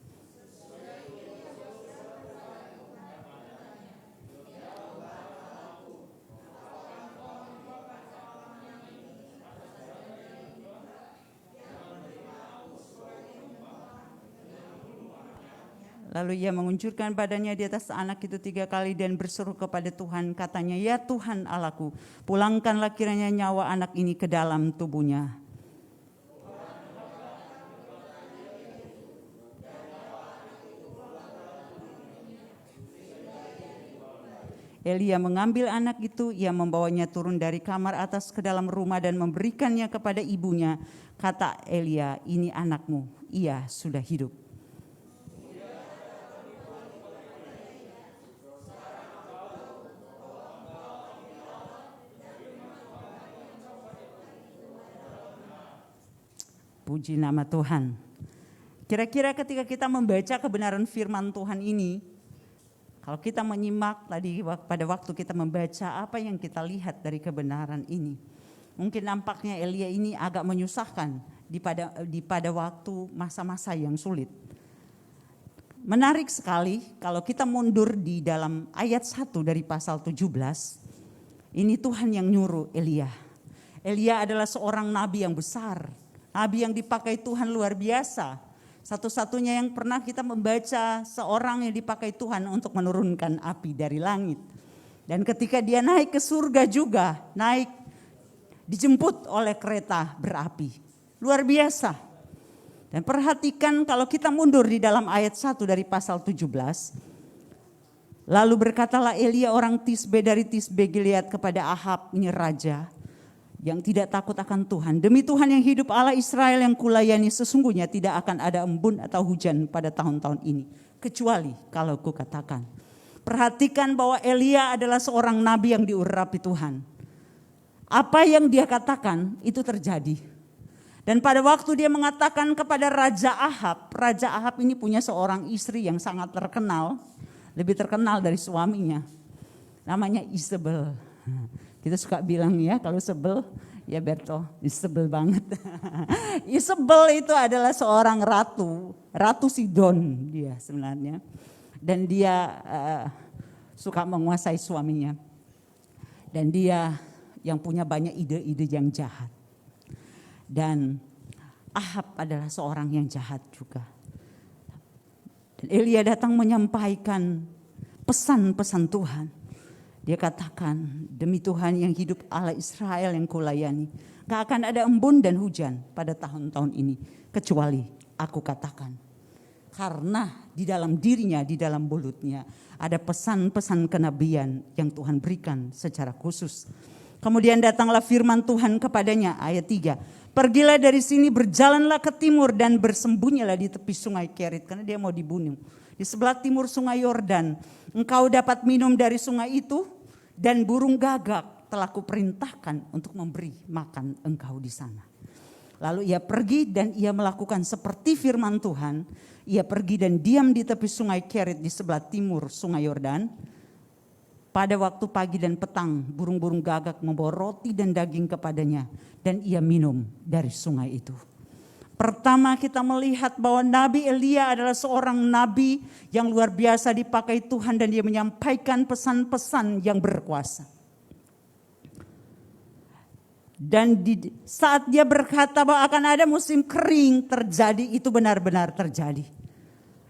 Lalu ia mengunjurkan badannya di atas anak itu 3 kali dan berseru kepada Tuhan, katanya, "Ya Tuhan Allahku, pulangkanlah kiranya nyawa anak ini ke dalam tubuhnya." Elia mengambil anak itu, ia membawanya turun dari kamar atas ke dalam rumah dan memberikannya kepada ibunya. Kata Elia, "Ini anakmu, ia sudah hidup." Puji nama Tuhan. Kira-kira ketika kita membaca kebenaran firman Tuhan ini, kalau kita menyimak tadi pada waktu kita membaca, apa yang kita lihat dari kebenaran ini? Mungkin nampaknya Elia ini agak menyusahkan di pada waktu masa-masa yang sulit. Menarik sekali kalau kita mundur di dalam ayat 1 dari pasal 17. Ini Tuhan yang nyuruh Elia. Elia adalah seorang nabi yang besar. Nabi yang dipakai Tuhan luar biasa. Satu-satunya yang pernah kita membaca seorang yang dipakai Tuhan untuk menurunkan api dari langit. Dan ketika dia naik ke surga juga, dijemput oleh kereta berapi. Luar biasa. Dan perhatikan kalau kita mundur di dalam ayat 1 dari pasal 17. Lalu berkatalah Elia orang Tisbe dari Tisbe Gilead kepada Ahab, ini raja, yang tidak takut akan Tuhan. "Demi Tuhan yang hidup, Allah Israel yang kulayani, sesungguhnya tidak akan ada embun atau hujan pada tahun-tahun ini, kecuali kalau kukatakan." Perhatikan bahwa Elia adalah seorang nabi yang diurapi Tuhan. Apa yang dia katakan itu terjadi. Dan pada waktu dia mengatakan kepada Raja Ahab ini punya seorang istri yang sangat terkenal, lebih terkenal dari suaminya. Namanya Isabel. Kita suka bilang ya kalau sebel, ya Berto, sebel banget. Isabel itu adalah seorang ratu Sidon dia sebenarnya. Dan dia suka menguasai suaminya. Dan dia yang punya banyak ide-ide yang jahat. Dan Ahab adalah seorang yang jahat juga. Dan Elia datang menyampaikan pesan-pesan Tuhan. Dia katakan, "Demi Tuhan yang hidup, Allah Israel yang kulayani, Gak akan ada embun dan hujan pada tahun-tahun ini. Kecuali aku katakan. Karena di dalam dirinya, di dalam mulutnya ada pesan-pesan kenabian yang Tuhan berikan secara khusus. Kemudian datanglah firman Tuhan kepadanya, ayat 3. Pergilah dari sini, berjalanlah ke timur dan bersembunyilah di tepi sungai Kerit. Karena dia mau dibunuh. Di sebelah timur sungai Yordan. Engkau dapat minum dari sungai itu dan burung gagak telah kuperintahkan untuk memberi makan engkau di sana. Lalu ia pergi dan ia melakukan seperti firman Tuhan. Ia pergi dan diam di tepi sungai Kerit di sebelah timur sungai Yordan. Pada waktu pagi dan petang burung-burung gagak membawa roti dan daging kepadanya. Dan ia minum dari sungai itu. Pertama kita melihat bahwa Nabi Elia adalah seorang nabi yang luar biasa dipakai Tuhan. Dan dia menyampaikan pesan-pesan yang berkuasa. Dan saat dia berkata bahwa akan ada musim kering terjadi, itu benar-benar terjadi.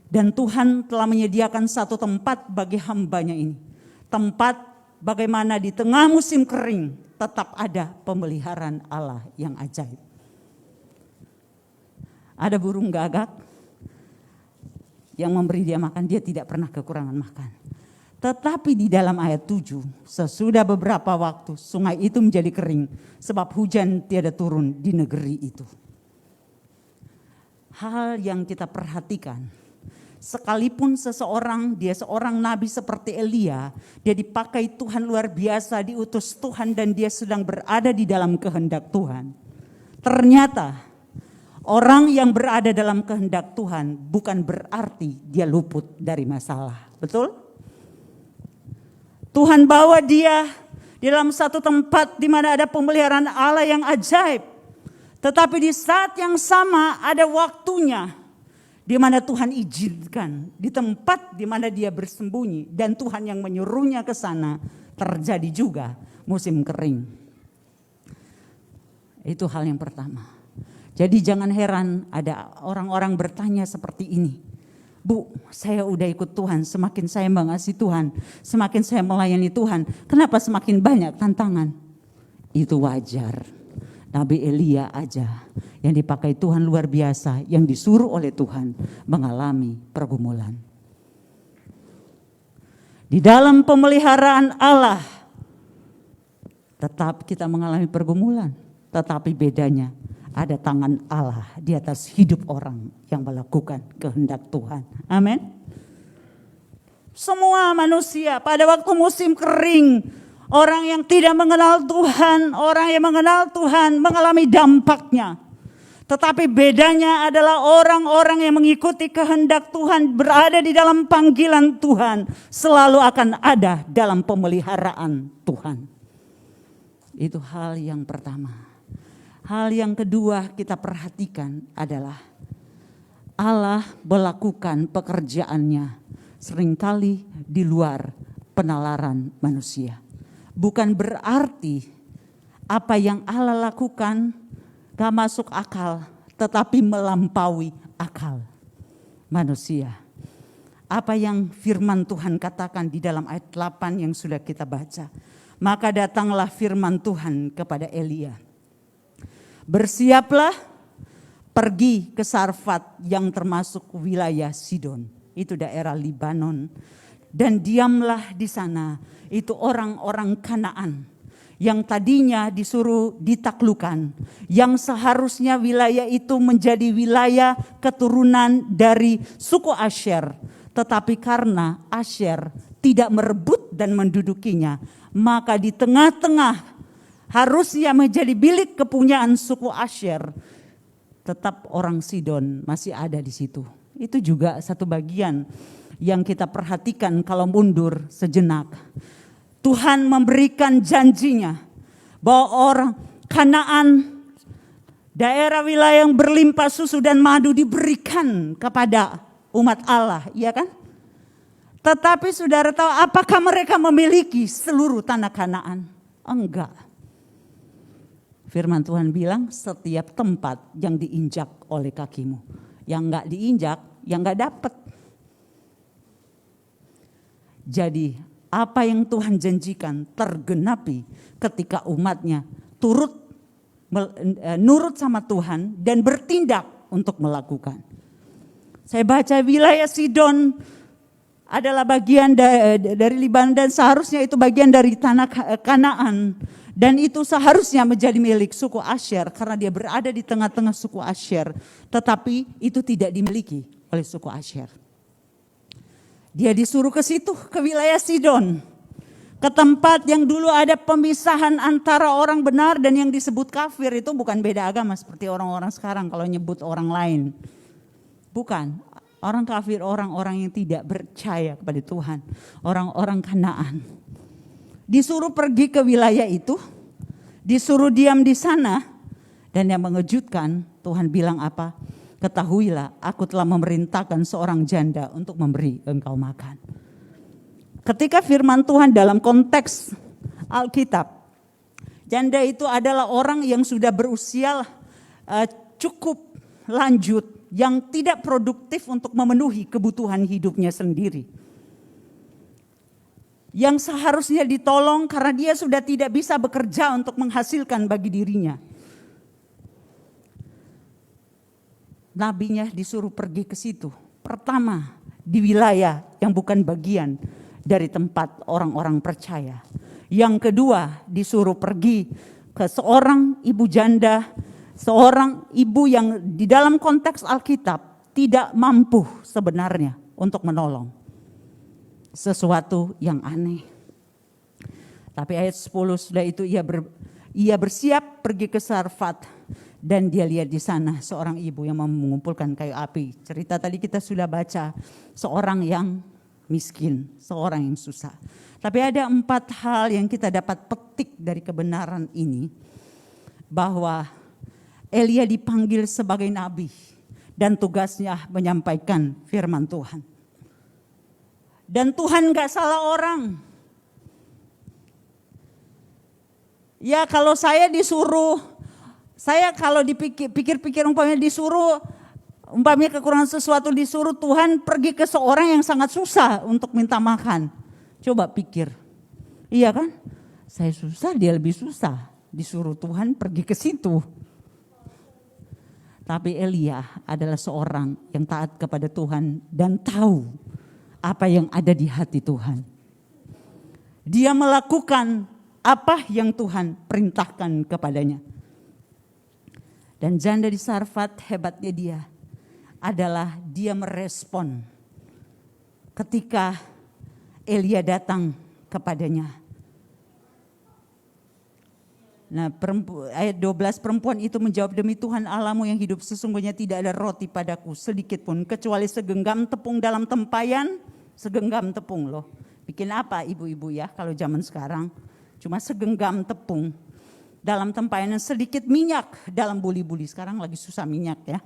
Dan Tuhan telah menyediakan satu tempat bagi hambanya ini. Tempat bagaimana di tengah musim kering tetap ada pemeliharaan Allah yang ajaib. Ada burung gagak yang memberi dia makan, dia tidak pernah kekurangan makan. Tetapi di dalam ayat 7, sesudah beberapa waktu sungai itu menjadi kering sebab hujan tiada turun di negeri itu. Hal yang kita perhatikan, sekalipun seseorang, dia seorang nabi seperti Elia, dia dipakai Tuhan luar biasa, diutus Tuhan dan dia sedang berada di dalam kehendak Tuhan. Ternyata orang yang berada dalam kehendak Tuhan bukan berarti dia luput dari masalah. Betul? Tuhan bawa dia di dalam satu tempat di mana ada pemeliharaan Allah yang ajaib. Tetapi di saat yang sama ada waktunya di mana Tuhan izinkan, di tempat di mana dia bersembunyi dan Tuhan yang menyuruhnya ke sana, terjadi juga musim kering. Itu hal yang pertama. Jadi jangan heran ada orang-orang bertanya seperti ini. Bu, saya udah ikut Tuhan, semakin saya mengasihi Tuhan, semakin saya melayani Tuhan, kenapa semakin banyak tantangan? Itu wajar. Nabi Elia aja yang dipakai Tuhan luar biasa, yang disuruh oleh Tuhan mengalami pergumulan. Di dalam pemeliharaan Allah, tetap kita mengalami pergumulan, tetapi bedanya ada tangan Allah di atas hidup orang yang melakukan kehendak Tuhan. Amin. Semua manusia pada waktu musim kering, orang yang tidak mengenal Tuhan, orang yang mengenal Tuhan mengalami dampaknya. Tetapi bedanya adalah orang-orang yang mengikuti kehendak Tuhan, berada di dalam panggilan Tuhan, selalu akan ada dalam pemeliharaan Tuhan. Itu hal yang pertama. Hal yang kedua kita perhatikan adalah Allah melakukan pekerjaannya seringkali di luar penalaran manusia. Bukan berarti apa yang Allah lakukan gak masuk akal, tetapi melampaui akal manusia. Apa yang firman Tuhan katakan di dalam ayat 8 yang sudah kita baca. Maka datanglah firman Tuhan kepada Elia. Bersiaplah, pergi ke Sarfat yang termasuk wilayah Sidon. Itu daerah Libanon. Dan diamlah di sana. Itu orang-orang Kanaan yang tadinya disuruh ditaklukkan. Yang seharusnya wilayah itu menjadi wilayah keturunan dari suku Asher. Tetapi karena Asher tidak merebut dan mendudukinya, maka di tengah-tengah harusnya menjadi bilik kepunyaan suku Asher, tetap orang Sidon masih ada di situ. Itu juga satu bagian yang kita perhatikan kalau mundur sejenak. Tuhan memberikan janjinya bahwa orang Kanaan, daerah wilayah yang berlimpah susu dan madu diberikan kepada umat Allah, iya kan? Tetapi saudara tahu apakah mereka memiliki seluruh tanah Kanaan? Enggak. Firman Tuhan bilang setiap tempat yang diinjak oleh kakimu. Yang enggak diinjak, yang enggak dapat. Jadi apa yang Tuhan janjikan tergenapi ketika umatnya turut nurut sama Tuhan dan bertindak untuk melakukan. Saya baca wilayah Sidon adalah bagian dari Libanon dan seharusnya itu bagian dari tanah Kanaan. Dan itu seharusnya menjadi milik suku Asyer karena dia berada di tengah-tengah suku Asyer. Tetapi itu tidak dimiliki oleh suku Asyer. Dia disuruh ke situ, ke wilayah Sidon. Ke tempat yang dulu ada pemisahan antara orang benar dan yang disebut kafir. Itu bukan beda agama seperti orang-orang sekarang kalau nyebut orang lain. Bukan, orang kafir, orang-orang yang tidak percaya kepada Tuhan. Orang-orang Kanaan. Disuruh pergi ke wilayah itu, disuruh diam di sana, dan yang mengejutkan Tuhan bilang apa? Ketahuilah aku telah memerintahkan seorang janda untuk memberi engkau makan. Ketika firman Tuhan dalam konteks Alkitab, janda itu adalah orang yang sudah berusia cukup lanjut, yang tidak produktif untuk memenuhi kebutuhan hidupnya sendiri. Yang seharusnya ditolong karena dia sudah tidak bisa bekerja untuk menghasilkan bagi dirinya. Nabinya disuruh pergi ke situ. Pertama, di wilayah yang bukan bagian dari tempat orang-orang percaya. Yang kedua, disuruh pergi ke seorang ibu janda, seorang ibu yang di dalam konteks Alkitab tidak mampu sebenarnya untuk menolong. Sesuatu yang aneh. Tapi ayat 10 sudah itu ia bersiap pergi ke Sarfat dan dia lihat di sana seorang ibu yang mengumpulkan kayu api. Cerita tadi kita sudah baca, seorang yang miskin, seorang yang susah. Tapi ada 4 hal yang kita dapat petik dari kebenaran ini, bahwa Elia dipanggil sebagai nabi dan tugasnya menyampaikan firman Tuhan. Dan Tuhan gak salah orang. Ya kalau saya disuruh, saya kalau dipikir-pikir umpamanya disuruh, umpamanya kekurangan sesuatu disuruh Tuhan pergi ke seorang yang sangat susah untuk minta makan. Coba pikir, iya kan? Saya susah, dia lebih susah. Disuruh Tuhan pergi ke situ. Tapi Elia adalah seorang yang taat kepada Tuhan dan tahu apa yang ada di hati Tuhan. Dia melakukan apa yang Tuhan perintahkan kepadanya. Dan janda di Sarfat, hebatnya dia adalah dia merespon ketika Elia datang kepadanya. Nah, ayat 12, perempuan itu menjawab, demi Tuhan Allahmu yang hidup, sesungguhnya tidak ada roti padaku sedikit pun kecuali segenggam tepung dalam tempayan. Segenggam tepung loh. Bikin apa ibu-ibu ya kalau zaman sekarang? Cuma segenggam tepung dalam tempayan, sedikit minyak dalam buli-buli. Sekarang lagi susah minyak ya.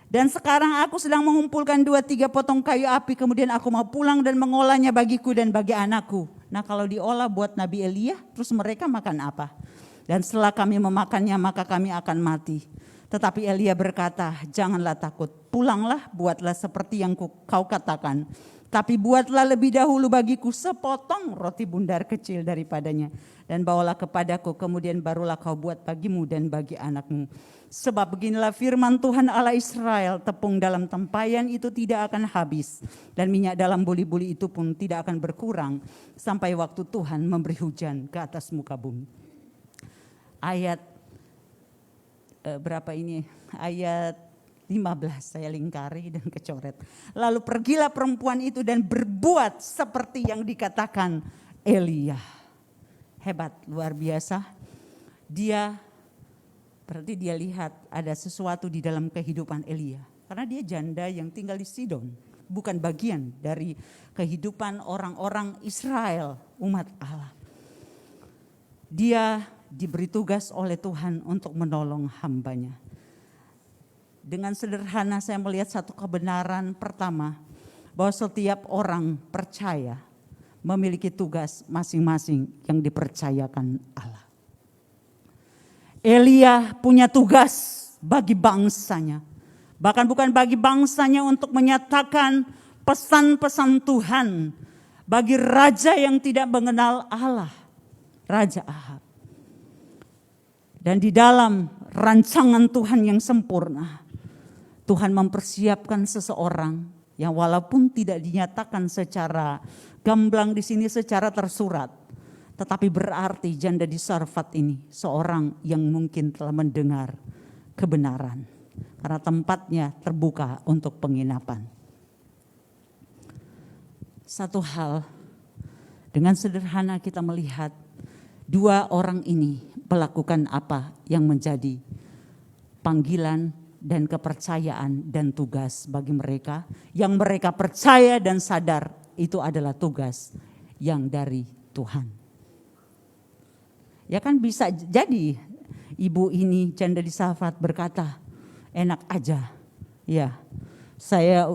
Dan sekarang aku sedang mengumpulkan 2-3 potong kayu api, kemudian aku mau pulang dan mengolahnya bagiku dan bagi anakku. Nah kalau diolah buat Nabi Elia, terus mereka makan apa? Dan setelah kami memakannya maka kami akan mati. Tetapi Elia berkata, janganlah takut, pulanglah, buatlah seperti yang kau katakan. Tapi buatlah lebih dahulu bagiku sepotong roti bundar kecil daripadanya. Dan bawalah kepadaku, kemudian barulah kau buat bagimu dan bagi anakmu. Sebab beginilah firman Tuhan Allah Israel, tepung dalam tempayan itu tidak akan habis. Dan minyak dalam buli-buli itu pun tidak akan berkurang. Sampai waktu Tuhan memberi hujan ke atas muka bumi. Ayat berapa ini? Ayat 15 saya lingkari dan kecoret. Lalu pergilah perempuan itu dan berbuat seperti yang dikatakan Elia. Hebat, luar biasa. Berarti dia lihat ada sesuatu di dalam kehidupan Elia. Karena dia janda yang tinggal di Sidon. Bukan bagian dari kehidupan orang-orang Israel, umat Allah. Dia diberi tugas oleh Tuhan untuk menolong hambanya. Dengan sederhana saya melihat satu kebenaran pertama, bahwa setiap orang percaya memiliki tugas masing-masing yang dipercayakan Allah. Elia punya tugas bagi bangsanya. Bahkan bukan bagi bangsanya untuk menyatakan pesan-pesan Tuhan bagi raja yang tidak mengenal Allah, Raja Ahab. Dan di dalam rancangan Tuhan yang sempurna, Tuhan mempersiapkan seseorang yang walaupun tidak dinyatakan secara gamblang di sini secara tersurat, tetapi berarti janda di Sarfat ini seorang yang mungkin telah mendengar kebenaran karena tempatnya terbuka untuk penginapan. Satu hal, dengan sederhana kita melihat dua orang ini melakukan apa yang menjadi panggilan dan kepercayaan dan tugas bagi mereka yang mereka percaya dan sadar itu adalah tugas yang dari Tuhan. Ya kan bisa jadi ibu ini janda di Sarfat berkata, enak aja ya saya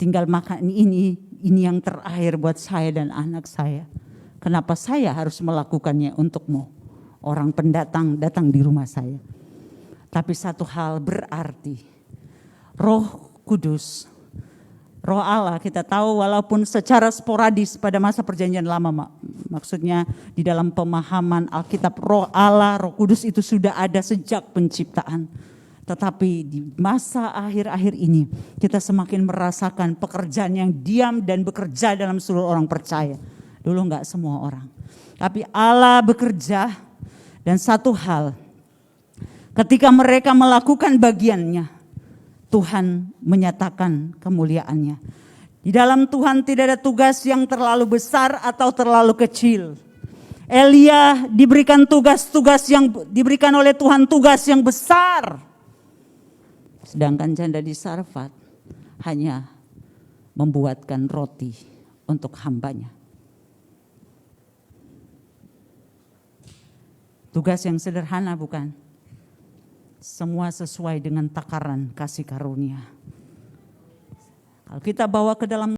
tinggal makan ini yang terakhir buat saya dan anak saya. Kenapa saya harus melakukannya untukmu? Orang pendatang datang di rumah saya. Tapi satu hal berarti Roh Kudus, Roh Allah kita tahu walaupun secara sporadis pada masa perjanjian lama, maksudnya di dalam pemahaman Alkitab Roh Allah, Roh Kudus itu sudah ada sejak penciptaan. Tetapi di masa akhir-akhir ini kita semakin merasakan pekerjaan yang diam dan bekerja dalam seluruh orang percaya. Dulu enggak semua orang. Tapi Allah bekerja. Dan satu hal, ketika mereka melakukan bagiannya, Tuhan menyatakan kemuliaannya. Di dalam Tuhan tidak ada tugas yang terlalu besar atau terlalu kecil. Elia diberikan tugas-tugas yang diberikan oleh Tuhan, tugas yang besar. Sedangkan janda di Sarfat hanya membuatkan roti untuk hambanya. Tugas yang sederhana bukan? Semua sesuai dengan takaran kasih karunia. Kalau kita bawa ke dalam